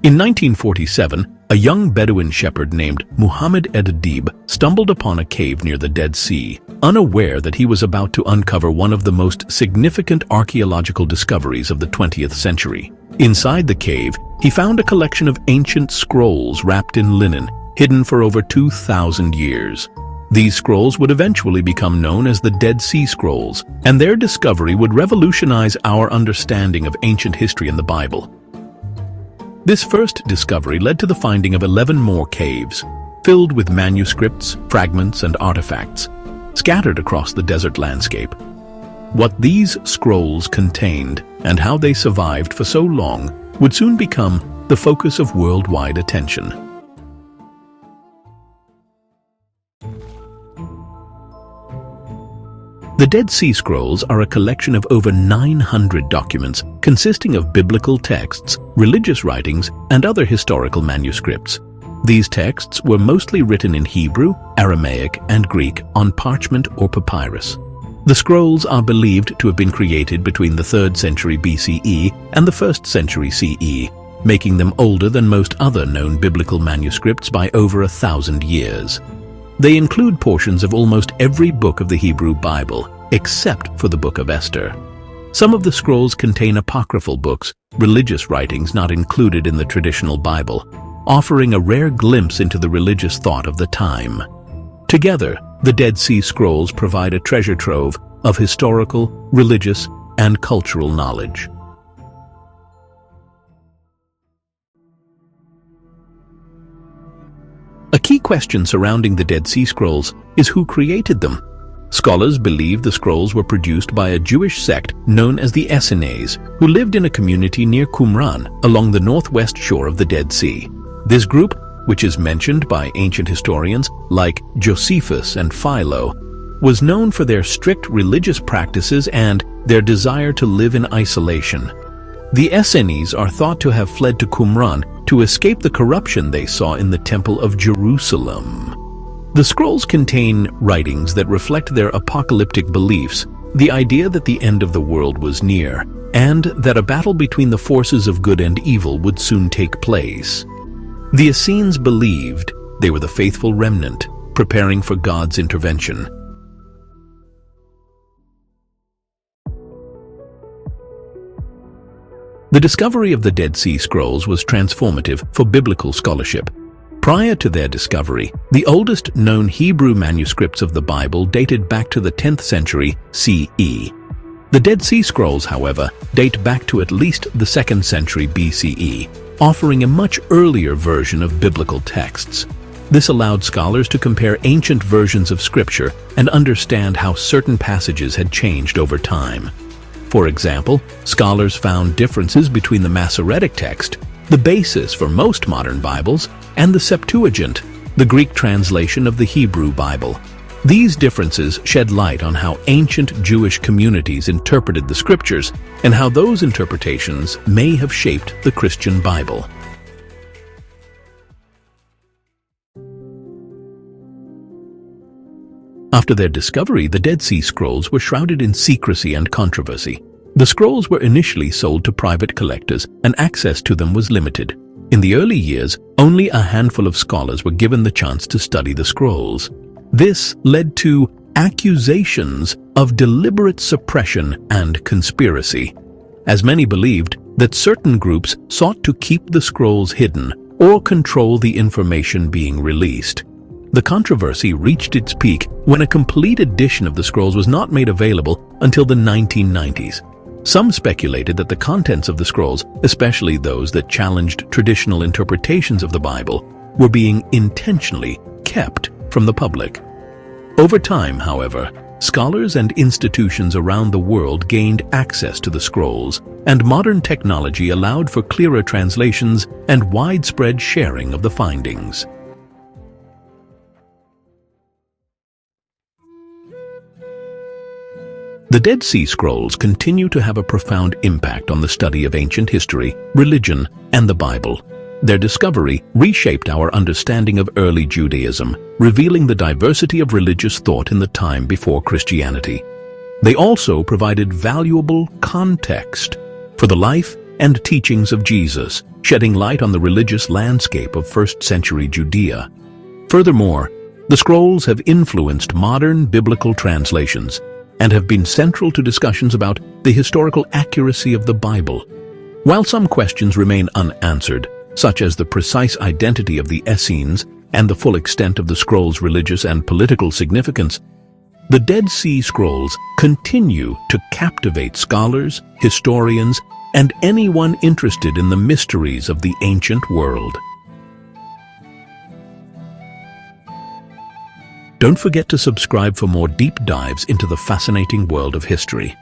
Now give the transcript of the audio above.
In 1947, a young Bedouin shepherd named Muhammad Ed-Adib stumbled upon a cave near the Dead Sea, unaware that he was about to uncover one of the most significant archaeological discoveries of the 20th century. Inside the cave, he found a collection of ancient scrolls wrapped in linen, hidden for over 2,000 years. These scrolls would eventually become known as the Dead Sea Scrolls, and their discovery would revolutionize our understanding of ancient history in the Bible. This first discovery led to the finding of 11 more caves, filled with manuscripts, fragments, and artifacts, scattered across the desert landscape. What these scrolls contained and how they survived for so long would soon become the focus of worldwide attention. The Dead Sea Scrolls are a collection of over 900 documents consisting of biblical texts, religious writings, and other historical manuscripts. These texts were mostly written in Hebrew, Aramaic, and Greek on parchment or papyrus. The scrolls are believed to have been created between the 3rd century BCE and the 1st century CE, making them older than most other known biblical manuscripts by over 1,000 years. They include portions of almost every book of the Hebrew Bible, except for the Book of Esther. Some of the scrolls contain apocryphal books, religious writings not included in the traditional Bible, offering a rare glimpse into the religious thought of the time. Together, the Dead Sea Scrolls provide a treasure trove of historical, religious, and cultural knowledge. A key question surrounding the Dead Sea Scrolls is who created them. Scholars believe the scrolls were produced by a Jewish sect known as the Essenes, who lived in a community near Qumran along the northwest shore of the Dead Sea. This group, which is mentioned by ancient historians like Josephus and Philo, was known for their strict religious practices and their desire to live in isolation. The Essenes are thought to have fled to Qumran to escape the corruption they saw in the Temple of Jerusalem. The scrolls contain writings that reflect their apocalyptic beliefs, the idea that the end of the world was near, and that a battle between the forces of good and evil would soon take place. The Essenes believed they were the faithful remnant, preparing for God's intervention. The discovery of the Dead Sea Scrolls was transformative for biblical scholarship. Prior to their discovery, the oldest known Hebrew manuscripts of the Bible dated back to the 10th century CE. The Dead Sea Scrolls, however, date back to at least the 2nd century BCE, offering a much earlier version of biblical texts. This allowed scholars to compare ancient versions of Scripture and understand how certain passages had changed over time. For example, scholars found differences between the Masoretic text, the basis for most modern Bibles, and the Septuagint, the Greek translation of the Hebrew Bible. These differences shed light on how ancient Jewish communities interpreted the Scriptures and how those interpretations may have shaped the Christian Bible. After their discovery, the Dead Sea Scrolls were shrouded in secrecy and controversy. The scrolls were initially sold to private collectors, and access to them was limited. In the early years, only a handful of scholars were given the chance to study the scrolls. This led to accusations of deliberate suppression and conspiracy, as many believed that certain groups sought to keep the scrolls hidden or control the information being released. The controversy reached its peak when a complete edition of the scrolls was not made available until the 1990s. Some speculated that the contents of the scrolls, especially those that challenged traditional interpretations of the Bible, were being intentionally kept from the public. Over time, however, scholars and institutions around the world gained access to the scrolls, and modern technology allowed for clearer translations and widespread sharing of the findings. The Dead Sea Scrolls continue to have a profound impact on the study of ancient history, religion, and the Bible. Their discovery reshaped our understanding of early Judaism, revealing the diversity of religious thought in the time before Christianity. They also provided valuable context for the life and teachings of Jesus, shedding light on the religious landscape of first-century Judea. Furthermore, the scrolls have influenced modern biblical translations and have been central to discussions about the historical accuracy of the Bible. While some questions remain unanswered, such as the precise identity of the Essenes and the full extent of the scrolls' religious and political significance, the Dead Sea Scrolls continue to captivate scholars, historians, and anyone interested in the mysteries of the ancient world. Don't forget to subscribe for more deep dives into the fascinating world of history.